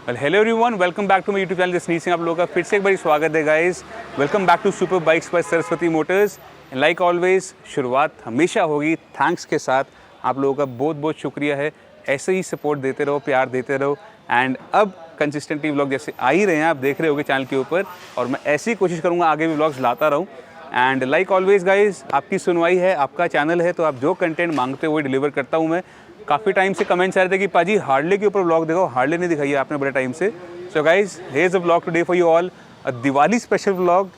Hello everyone, welcome back to my YouTube channel Jasneet Singh. आप लोगों का फिर से एक बार स्वागत है guys. Welcome back to super bikes by Saraswati motors. And like always, शुरुआत हमेशा होगी थैंक्स के साथ। आप लोगों का बहुत बहुत शुक्रिया है, ऐसे ही सपोर्ट देते रहो, प्यार देते रहो। एंड अब कंसिस्टेंटली व्लॉग जैसे आ ही रहे हैं, आप देख रहे होगे चैनल के ऊपर, और मैं ऐसी कोशिश करूँगा आगे भी व्लॉग्स लाता रहूँ। एंड लाइक ऑलवेज गाइज, आपकी सुनवाई है, आपका चैनल है, तो आप जो कंटेंट मांगते हो वही डिलीवर करता हूँ मैं। काफ़ी टाइम से कमेंट्स आ रहे थे कि पाजी हार्ले के ऊपर व्लॉग देखो, हार्ले नहीं दिखाई है आपने बड़े टाइम से। So guys, here is a vlog today for you all, a Diwali special vlog.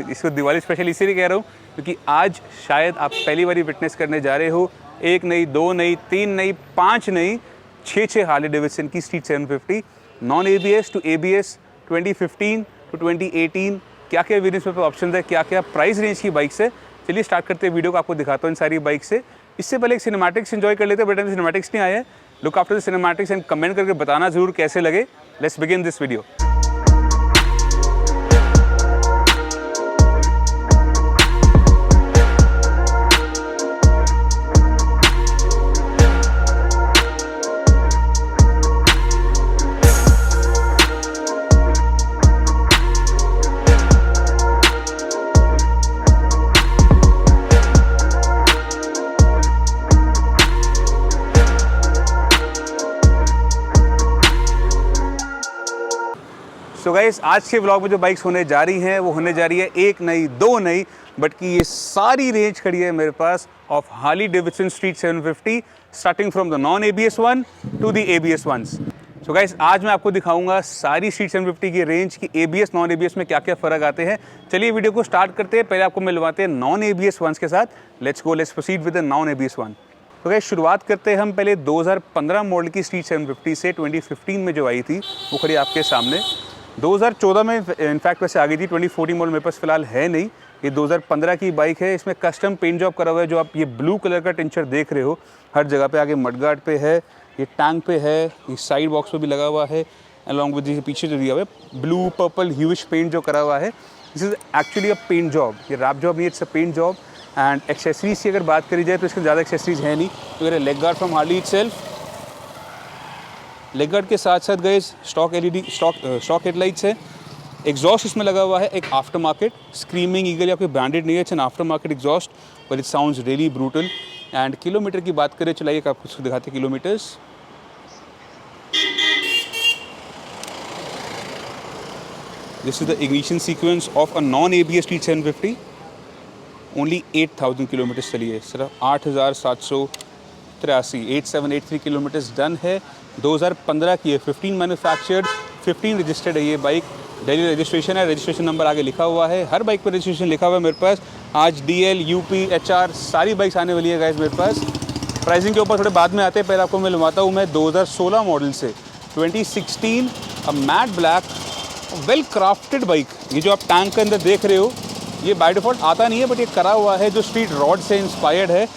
इसको दिवाली स्पेशल इसीलिए कह रहा हूँ क्योंकि आज शायद आप पहली बार विटनेस करने जा रहे हो एक नहीं, दो नहीं, तीन नहीं, पाँच नहीं, छः हार्ले डेविडसन की street 750 non ABS to ABS 2015 to 2018। क्या क्या वेरिएंट्स में ऑप्शन है, क्या क्या प्राइस रेंज की बाइक है। चलिए स्टार्ट करते हैं वीडियो को, आपको दिखाता हूँ इन सारी बाइक से। इससे पहले एक सिनेमैटिक्स एंजॉय कर लेते हैं, बट सिनेमैटिक्स नहीं आया है। Look after the cinematics and comment करके बताना जरूर कैसे लगे। Let's begin this video. तो गाइस, आज के व्लॉग में जो बाइक्स होने जा रही हैं वो होने जा रही है एक नहीं, दो नहीं, बट कि ये सारी रेंज खड़ी है मेरे पास of Harley Davidson Street 750, starting from the non ABS one to the ABS ones. So guys, आज मैं आपको दिखाऊंगा सारी स्ट्रीट 750 की रेंज की ABS नॉन ABS में क्या क्या फ़र्क आते हैं। चलिए वीडियो को स्टार्ट करते हैं। पहले आपको मिलवाते हैं नॉन ABS वंस के साथ। Let's proceed with the non ABS one. तो गाइस, शुरुआत करते हैं हम पहले 2015 मॉडल की स्ट्रीट 750 से। 2015 में जो आई थी वो खड़ी आपके सामने। 2014 में इनफैक्ट वैसे आ गई थी, 2014 मॉडल मेरे पास फिलहाल है नहीं। ये 2015 की बाइक है। इसमें कस्टम पेंट जॉब करा हुआ है, जो आप ये ब्लू कलर का टिंचर देख रहे हो हर जगह पे। आगे मडगार्ड पे है, ये टैंक पे है, ये साइड बॉक्स पे भी लगा हुआ है, अलॉन्ग विद ये पीछे जो दिया हुआ है ब्लू पर्पल ह्यूइश पेंट जो करा हुआ है। This is actually a paint job, ये रैप जॉब नहीं, it's a paint job. And accessories की अगर बात करी जाए तो इसके ज़्यादा एक्सेसरीज है नहीं। तो ये leg guard from Harley itself, leg guard के साथ साथ गए स्टॉक LED स्टॉक हेडलाइट्स है। एग्जॉस्ट इसमें लगा हुआ है एक आफ्टर मार्केट स्क्रीमिंग ईगल, या कोई ब्रांडेड नहीं है, it's an after market exhaust, but it sounds really brutal. And kilometre की बात करें, चलाइए आपको उसको दिखाते kilometres. This is the ignition sequence of a non ABS street 750। Only 8000 kilometres चली है, सिर्फ 8783 8783 किलोमीटर्स डन है। 2015 की है, 15 मैन्युफैक्चर्ड, 15 रजिस्टर्ड है ये बाइक। दिल्ली रजिस्ट्रेशन है, रजिस्ट्रेशन नंबर आगे लिखा हुआ है, हर बाइक पर रजिस्ट्रेशन लिखा हुआ है मेरे पास। आज DL, UP, HR सारी बाइक्स आने वाली है गाइस मेरे पास। प्राइसिंग के ऊपर थोड़े बाद में आते हैं, पहले आपको मैं मिलवाता हूँ मैं 2016 मॉडल से 2016 a matte black well crafted bike. ये जो आप टैंक के अंदर देख रहे हो, ये बाय डिफ़ॉल्ट आता नहीं है, बट ये करा हुआ है जो स्ट्रीट रॉड से इंस्पायर्ड है।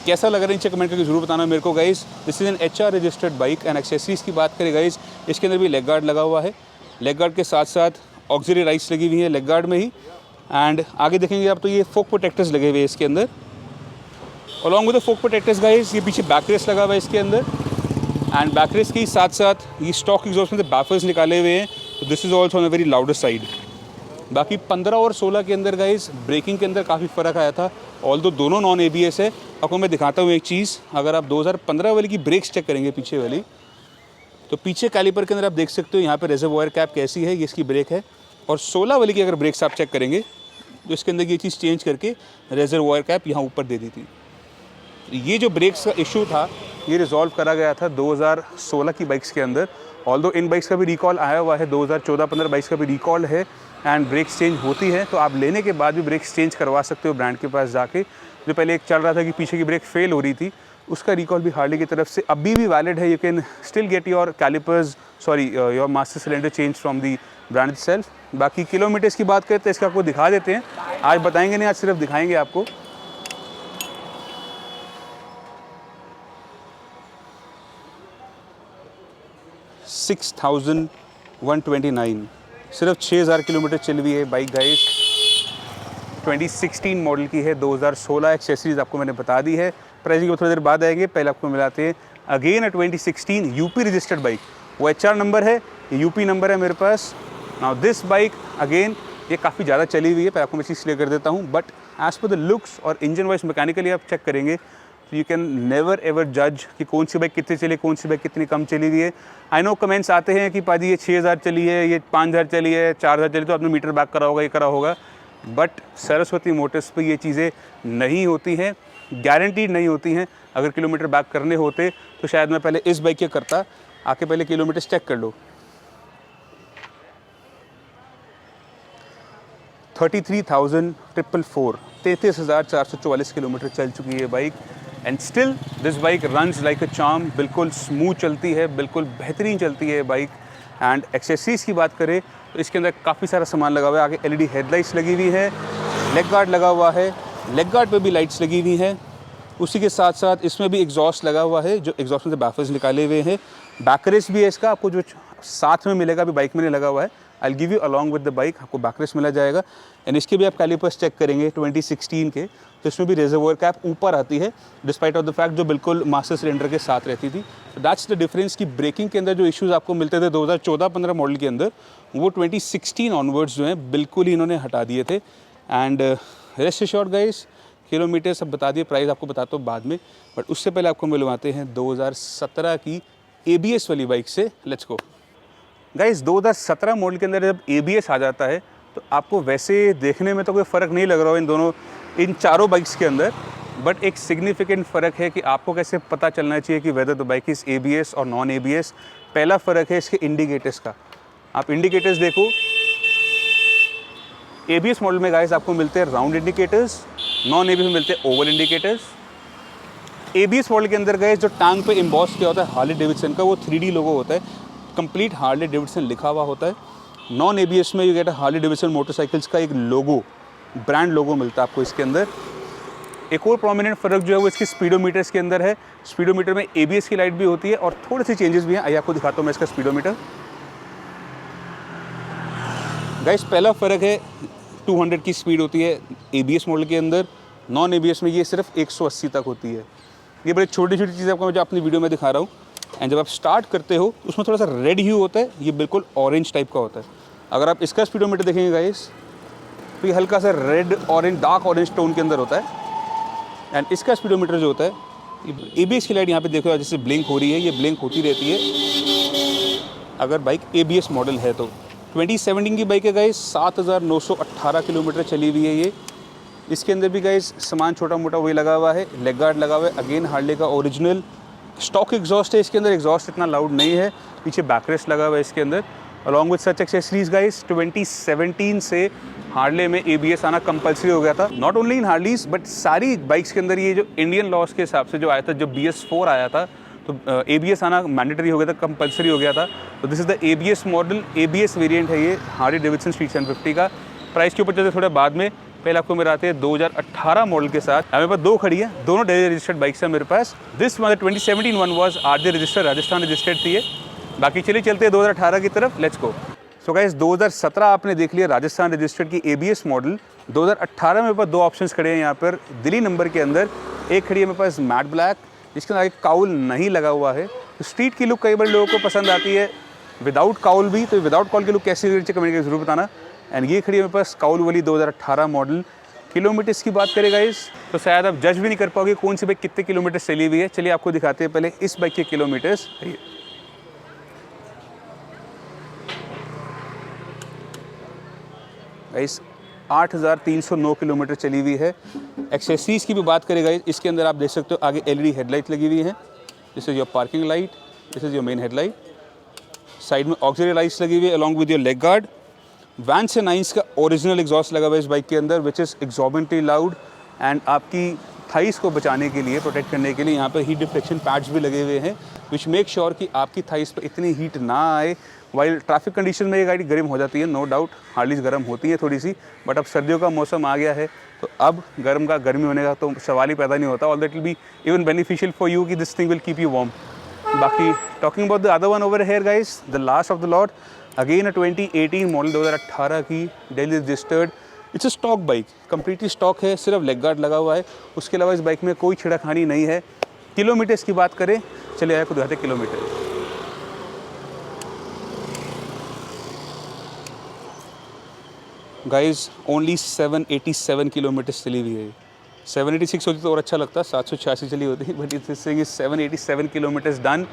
कैसा लग रहा है नीचे कमेंट करके जरूर बताना मेरे को guys. This is an HR registered bike. And accessories की बात करें गाइस, इसके अंदर भी लेग गार्ड लगा हुआ है। लेग गार्ड के साथ साथ ऑक्सिलरी राइट्स लगी हुई है लेग गार्ड में ही। एंड आगे देखेंगे आप तो ये फोक प्रोटेक्टर्स लगे हुए हैं इसके अंदर। Along with the fork protectors guys, ये पीछे बैक रेस लगा हुआ है इसके अंदर। एंड बैक रेस के साथ साथ ये स्टॉक एग्जॉस्ट में से बैफल्स निकाले हुए हैं, तो this is also on a very louder side. बाकी 15 और 16 के अंदर गाइस ब्रेकिंग के अंदर काफ़ी फ़र्क आया था, ऑल्दो दोनों नॉन ABS है। आपको मैं दिखाता हूँ एक चीज़, अगर आप 2015 वाली की ब्रेक्स चेक करेंगे पीछे वाली, तो पीछे कैलिपर के अंदर आप देख सकते हो यहाँ पे रिजर्वॉयर कैप कैसी है, ये इसकी ब्रेक है। और 16 वाली की अगर ब्रेक्स आप चेक करेंगे तो इसके अंदर ये चीज़ चेंज करके रिजर्वॉयर कैप यहाँ ऊपर दे दी थी। ये जो ब्रेक्स का इशू था ये रिजॉल्व करा गया था 2016 की बाइक्स के अंदर। ऑल्दो इन बाइक्स का भी रिकॉल आया हुआ है, 2014-15 बाइक्स का भी रिकॉल है। एंड ब्रेक्स चेंज होती है, तो आप लेने के बाद भी ब्रेक्स चेंज करवा सकते हो ब्रांड के पास जाके। जो पहले एक चल रहा था कि पीछे की ब्रेक फेल हो रही थी, उसका रिकॉल भी हार्ले की तरफ से अभी भी वैलिड है। You can still get your callipers your master cylinder change from the brand itself. बाकी किलोमीटर्स की बात करें तो इसका आपको दिखा देते हैं, आज बताएंगे नहीं, आज सिर्फ दिखाएंगे आपको। $6129, सिर्फ 6000 किलोमीटर चली हुई है बाइक गाइस। 2016 मॉडल की है, 2016 एक्सेसरीज आपको मैंने बता दी है। प्राइसिंग को थोड़ी देर बाद आएंगे, पहले आपको मिलाते हैं अगेन 2016 UP रजिस्टर्ड बाइक। वो HR नंबर है ये यूपी नंबर है मेरे पास। नाउ दिस बाइक अगेन ये काफ़ी ज़्यादा चली हुई है, पर आपको मैं चीज़ क्लियर कर देता हूँ, but as per the looks और इंजन वाइज मैकेनिकली आप चेक करेंगे तो यू कैन नेवर एवर जज कि कौन सी बाइक कितनी चली, कौन सी बाइक कितनी कम चली हुई है। आई नो कमेंट्स आते हैं कि पाजी ये 6000 चली है, ये 5000 चली है, 4000 चली, तो आपने मीटर बैक करा होगा, ये करा होगा, बट सरस्वती मोटर्स पे ये चीज़ें नहीं होती हैं, गारंटीड नहीं होती हैं। अगर किलोमीटर बैक करने होते तो शायद मैं पहले इस बाइक के करता। आके पहले किलोमीटर चेक कर लो, 33,444 33,444 किलोमीटर चल चुकी है bike. And still this bike runs like a charm, बिल्कुल स्मूथ चलती है, बिल्कुल बेहतरीन चलती है बाइक। एंड एक्सेसरीज की बात करें तो इसके अंदर काफ़ी सारा सामान लगा हुआ है। आगे एलईडी हेडलाइट्स लगी हुई है, लेग गार्ड लगा हुआ है, लेग गार्ड पे भी लाइट्स लगी हुई हैं। उसी के साथ साथ इसमें भी एग्जॉस्ट लगा हुआ है, जो एग्जॉस्ट में से बैफर्स निकाले हुए हैं। बैकरेस्ट भी है इसका, आपको जो साथ में मिलेगा, अभी बाइक में नहीं लगा हुआ है, I will give you along with the bike, आपको बैकरेस्ट मिला जाएगा। एंड इसके भी आप कैलिपर्स चेक करेंगे 2016 के, तो इसमें भी रिजर्वोयर कैप ऊपर आती है, डिस्पाइट ऑफ द फैक्ट जो बिल्कुल मास्टर सिलेंडर के साथ रहती थी। तो दैट्स द डिफरेंस कि ब्रेकिंग के अंदर जो इश्यूज़ आपको मिलते थे 2014-15 मॉडल के अंदर, वो 2016 ऑनवर्ड्स जो हैं बिल्कुल ही इन्होंने हटा दिए थे। And rest assured guys, kilometre सब बता दिए, प्राइस आपको बताता हूँ बाद में, बट उससे पहले आपको मिलवाते हैं 2017 की ABS वाली बाइक से। Let's go guys. 2017 मॉडल के अंदर जब ABS आ जाता है तो आपको वैसे देखने में तो कोई फ़र्क नहीं लग रहा हो इन चारों बाइक्स के अंदर, बट एक सिग्निफिकेंट फ़र्क है कि आपको कैसे पता चलना चाहिए कि whether the bike is ABS और नॉन ABS। पहला फ़र्क है इसके इंडिकेटर्स का। आप इंडिकेटर्स देखो, ABS मॉडल में गाइस आपको मिलते हैं राउंड इंडिकेटर्स, नॉन ABS में मिलते हैं ओवल इंडिकेटर्स। ABS मॉडल के अंदर गाइस जो टैंक पे एम्बॉस किया होता है हार्ले डेविडसन का, वो 3D लोगो होता है, कंप्लीट हार्ले डेविडसन लिखा हुआ होता है। नॉन ABS में you get Harley Davidson motorcycles का एक लोगो, ब्रांड लोगो मिलता है आपको इसके अंदर। एक और प्रोमिनेंट फ़र्क जो है वो इसकी स्पीडोमीटर्स के अंदर है। स्पीडोमीटर में ABS की लाइट भी होती है और थोड़ी सी चेंजेस भी हैं। आइए आपको दिखाता हूँ मैं इसका स्पीडोमीटर। गाइस पहला फ़र्क है 200 की स्पीड होती है ABS मॉडल के अंदर, नॉन ABS में ये सिर्फ 180 तक होती है। ये बड़ी छोटी छोटी चीज़ें आपको मैं जो अपनी वीडियो में दिखा रहा हूँ। एंड जब आप स्टार्ट करते हो उसमें थोड़ा सा रेड ह्यू होता है, ये बिल्कुल ऑरेंज टाइप का होता है। अगर आप इसका स्पीडोमीटर देखेंगे गाइस तो ये हल्का सा red orange, dark orange tone के अंदर होता है। एंड इसका स्पीडोमीटर जो होता है, ये ABS की लाइट यहाँ पे देखो जैसे ब्लिंक हो रही है, ये ब्लिंक होती रहती है अगर बाइक ABS मॉडल है तो। 2017 की बाइक है गाइस, 7,918 किलोमीटर चली हुई है ये। इसके अंदर भी गाइस सामान छोटा मोटा वही लगा हुआ है, लेग गार्ड लगा हुआ है, अगेन हार्ले का ओरिजिनल स्टॉक एग्जॉस्ट है इसके अंदर। एग्जॉस्ट इतना लाउड नहीं है, पीछे बैकरेस्ट लगा हुआ है इसके अंदर, along with such accessories guys. 2017 से हार्ले में ABS आना कंपलसरी हो गया था, नॉट ओनली इन हार्लीज बट सारी बाइक्स के अंदर। ये जो इंडियन लॉज के हिसाब से जो आया था, जब BS4 आया था तो ABS आना मैंडेटरी हो गया था, कंपलसरी हो गया था। तो this is the ABS model, ABS variant है ये हार्ले डेविडसन स्ट्रीट 750 का। प्राइस के ऊपर चलते थोड़ा बाद में, पहले आपको मेरे आते हैं 2018 मॉडल के साथ। मेरे पास दो खड़ी है, दोनों डेली रजिस्टर्ड बाइक्स है मेरे पास। दिस वाला 2017 one was RJ registered, Rajasthan registered थी ये। बाकी चलिए चलते हैं 2018 की तरफ, लेट्स गो। सो गाइस 2017 आपने देख लिया राजस्थान रजिस्टर्ड की ABS मॉडल। 2018 में मेरे पास दो ऑप्शंस खड़े हैं यहाँ पर दिल्ली नंबर के अंदर। एक खड़ी है मेरे पास मैट ब्लैक, जिसके अंदर आगे काउल नहीं लगा हुआ है। तो स्ट्रीट की लुक कई बार लोगों को पसंद आती है विदाउट काउल भी, तो विदाउट काउल की लुक कैसी है कमेंट करके जरूर बताना। एंड ये खड़ी है मेरे पास काउल वाली 2018 मॉडल। किलोमीटर्स की बात करें गाइस तो शायद आप जज भी नहीं कर पाओगे कौन सी बाइक कितने किलोमीटर चली हुई है। चलिए आपको दिखाते हैं पहले इस बाइक के किलोमीटर्स। गाइस 8,309 किलोमीटर चली हुई है। एक्सेसरीज की भी बात करें गाइस, इसके अंदर आप देख सकते हो आगे LED हेडलाइट लगी हुई है। This is your parking light, this is your main headlight. Side में ऑक्सिलरी लाइट्स लगी हुई है along with your leg guard. Vance and Hines का ओरिजिनल एग्जॉस्ट लगा हुआ है इस बाइक के अंदर, which is exorbitantly loud. And आपकी थाइस को बचाने के लिए, प्रोटेक्ट करने के लिए यहाँ पर हीट डिफ्लेक्शन पैड्स भी लगे हुए हैं, विच मेक श्योर कि आपकी थाइस पर इतनी हीट ना आए। वाइल ट्रैफिक कंडीशन में ये गाड़ी गर्म हो जाती है, नो डाउट, हार्लीज गर्म होती है थोड़ी सी, बट अब सर्दियों का मौसम आ गया है तो अब गर्मी होने का तो सवाल ही पैदा नहीं होता। All that will be even beneficial for you कि this thing will keep you warm. बाकी talking about the other one over here guys, the last of the lot, again 2018 model 2018 की Delhi registered. It's a stock bike, completely stock है, सिर्फ leg guard लगा हुआ है, उसके अलावा इस बाइक में कोई छिड़कहानी नहीं है। किलोमीटर्स की बात करें, चलिए आपको दिखाते हैं किलोमीटर। गाइज ओनली 787 किलोमीटर चली हुई है। 786 होती तो और अच्छा लगता, 786 चली होती, but it's 787 kilometres done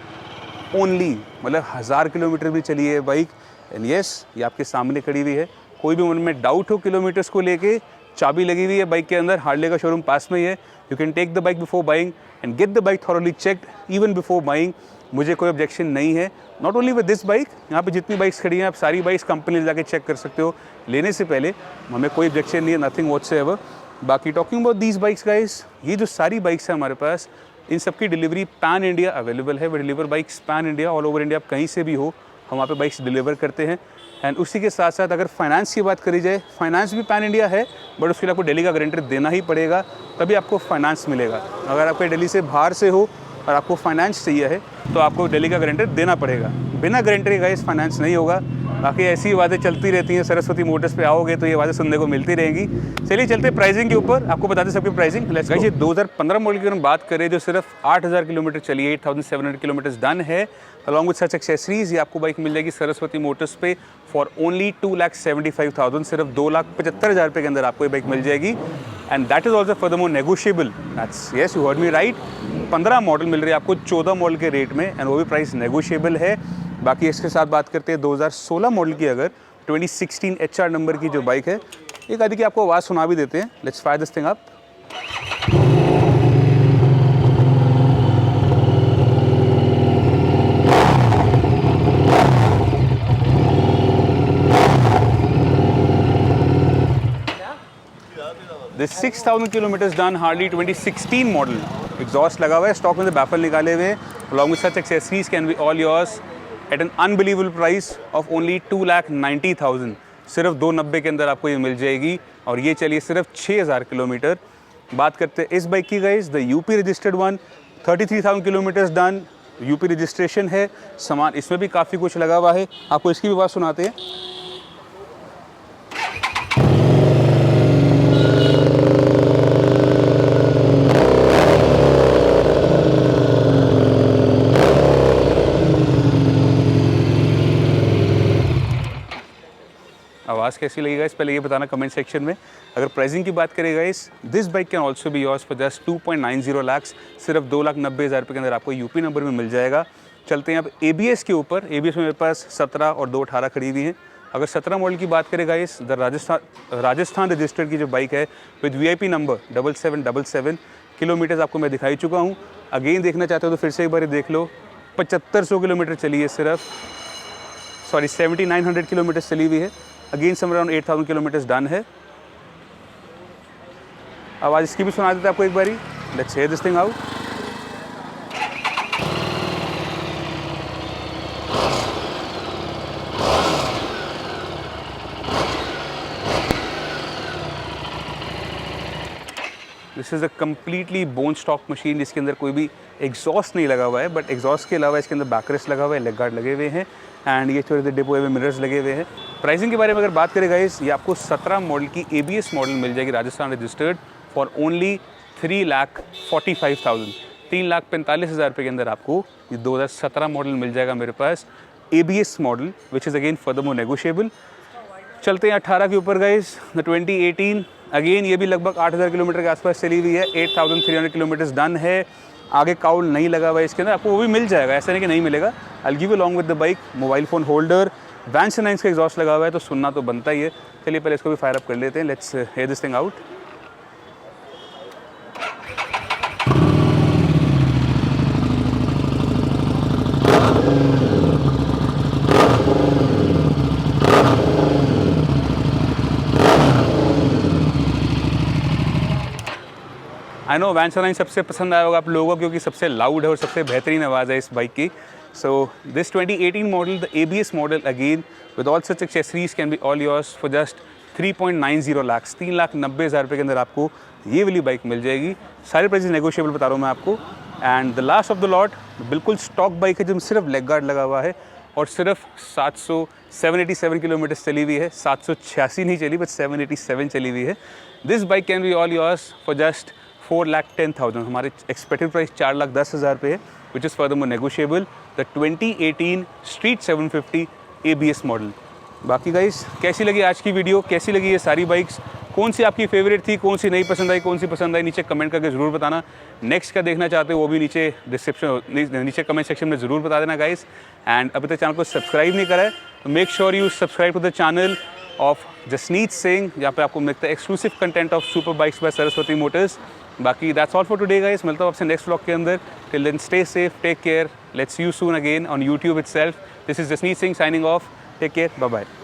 only, मतलब 1000 किलोमीटर भी चली है बाइक। एंड येस, ये आपके सामने खड़ी हुई है। कोई भी मन में डाउट हो किलोमीटर्स को लेके, चाबी लगी हुई है बाइक के अंदर, हार्ले का शोरूम पास में ही है। You can take the bike before buying and get the bike thoroughly checked even before buying. मुझे कोई ऑब्जेक्शन नहीं है, not only with this bike, यहाँ पे जितनी बाइक्स खड़ी हैं आप सारी बाइक्स कंपनी ले जाके चेक कर सकते हो लेने से पहले, हमें कोई ऑब्जेक्शन नहीं है, नथिंग व्हाटसोएवर। बाकी talking about these bikes guys, ये जो सारी बाइक्स हैं हमारे पास, इन सब की डिलीवरी पैन इंडिया अवेलेबल है। We deliver bikes pan India, all over India, आप कहीं से भी हो हम वहाँ पे बाइक्स डिलीवर करते हैं। एंड उसी के साथ साथ अगर फाइनेंस की बात करी जाए, फाइनेंस भी पैन इंडिया है, बट उसके लिए आपको दिल्ली का गारंटर देना ही पड़ेगा, तभी आपको फाइनेंस मिलेगा। अगर आपको दिल्ली से बाहर से हो और आपको फाइनेंस चाहिए है तो आपको दिल्ली का गारंटर देना पड़ेगा। बिना गारंटर का इस फाइनेंस नहीं होगा। बाकी ऐसी बातें चलती रहती हैं, सरस्वती मोटर्स पे आओगे तो ये बातें सुनने को मिलती रहेंगी। चलिए चलते प्राइसिंग के ऊपर, आपको बताते सबकी प्राइसिंग। Let's go. ये 2015 मॉडल की अगर हम बात करें जो सिर्फ 8000 किलोमीटर चली है, 8700 किलोमीटर डन है, अलॉन्ग विद सच एक्सेसरीज, ये आपको बाइक मिल जाएगी सरस्वती मोटर्स पे फॉर ओनली 2,75,000, सिर्फ 2,75,000 रुपये के अंदर आपको ये बाइक मिल जाएगी। And that is also furthermore negotiable. That's yes, you heard me right. 15 model मिल रही है आपको 14 मॉडल के रेट में, एंड वो भी प्राइस नेगोशिएबल है। बाकी इसके साथ बात करते हैं 2016 मॉडल की, अगर 2016 HR नंबर की जो बाइक है, एक आदि की आपको आवाज़ सुना भी देते हैं। Let's fire this thing up. This 6000 kilometres done, Harley 2016 model, exhaust लगा हुआ है, स्टॉक में से बैफल निकाले हुए हैं, along with such accessories can be all yours eight N unbelievable price of only 2,90,000, सिर्फ 290 के अंदर आपको ये मिल जाएगी। और ये चलिए सिर्फ 6000 किलोमीटर। बात करते हैं इस बाइक की guys, the UP registered one, 33,000 kilometres done, UP registration है, सामान इसमें भी काफ़ी कुछ लगा हुआ है। आपको इसकी भी बात सुनाते हैं। आवाज़ कैसी लगी गाइस, पहले ये बताना कमेंट सेक्शन में। अगर प्राइसिंग की बात करें guys, this bike can also be yours for just 2.90 lakh, सिर्फ 2,90,000 रुपये के अंदर आपको यूपी नंबर में मिल जाएगा। चलते हैं अब ABS के ऊपर। ABS में मेरे पास 17 और 218 खड़ी हुई हैं। अगर 17 मॉडल की बात करें गाइस, द राजस्थान रजिस्टर्ड की जो बाइक है विद VIP नंबर 7777 किलोमीटर्स आपको मैं दिखाई चुका हूँ। अगेन देखना चाहते हो तो फिर से एक बार देख लो, 7500 किलोमीटर चली है, सिर्फ 7900 किलोमीटर चली हुई है। Again summer around 8000 kilometres done है। आवाज़ इसकी भी सुना देते आपको एक बारी। Let's hear this thing out. This is a completely bone stock machine, जिसके अंदर कोई भी एग्जॉस्ट नहीं लगा हुआ है, बट एग्जॉस्ट के अलावा इसके अंदर बैकरेस्ट लगा हुआ है, लेग गार्ड लगे हुए हैं, एंड ये छोटे से डिपो में मिरर्स लगे हुए हैं। प्राइसिंग के बारे में अगर बात करें गाइस, ये आपको 17 मॉडल की ABS मॉडल मिल जाएगी राजस्थान रजिस्टर्ड फॉर ओनली 3,45,000, 3,45,000 रुपये के अंदर आपको ये 2017 मॉडल मिल जाएगा मेरे पास, ABS model, which is again furthermore negotiable. चलते हैं 18 के ऊपर गाइस, द 2018, अगेन ये भी लगभग 8000 किलोमीटर के आसपास चली हुई है, 8300 किलोमीटर्स डन है। आगे काउल नहीं लगा हुआ है इसके अंदर, आपको वो भी मिल जाएगा, ऐसा नहीं कि नहीं मिलेगा। I give you along with the bike mobile phone holder, Vance and Hines का एग्जॉस्ट लगा हुआ है, तो सुनना तो बनता ही है। चलिए पहले इसको भी फायर अप कर लेते हैं। Let's hear this thing out. I know Vance and Hines सबसे पसंद आया होगा आप लोगों को, क्योंकि सबसे लाउड है और सबसे बेहतरीन आवाज़ है इस बाइक की। So this 2018 model, the ABS model, again with all such accessories can be all yours for just 3.90 lakh, 3,90,000 रुपये के अंदर आपको ये वाली बाइक मिल जाएगी। सारे प्राइसेस नेगोशिएबल बता रहा हूँ मैं आपको। And the last of the lot बिल्कुल स्टॉक बाइक है, जिसमें सिर्फ लेग गार्ड लगा हुआ है और सिर्फ 787 किलोमीटर चली हुई है, 786 नहीं चली बट 787 चली हुई है। This bike can be all yours for just 4,10,000, हमारे एक्सपेक्टेड प्राइस 4,10,000 पे है, which is furthermore negotiable. The 2018 street 750 ABS model. बाकी गाइस कैसी लगी आज की वीडियो, कैसी लगी ये सारी बाइक्स, कौन सी आपकी फेवरेट थी, कौन सी नहीं पसंद आई, कौन सी पसंद आई, नीचे कमेंट करके ज़रूर बताना। नेक्स्ट क्या देखना चाहते हो वो भी नीचे नीचे कमेंट सेक्शन में ज़रूर बता देना गाइस। एंड अभी तक चैनल को सब्सक्राइब नहीं करा है तो make sure you subscribe to the channel of Jasneet Singh, जहाँ पे आपको मिलता है exclusive content of super bikes by Saraswati motors. बाकी that's all for today guys, मिलता हूँ आपसे नेक्स्ट व्लॉग के अंदर। Till then stay safe, take care, let's you soon again on YouTube itself. This is Jasneet Singh signing off, take care, bye bye.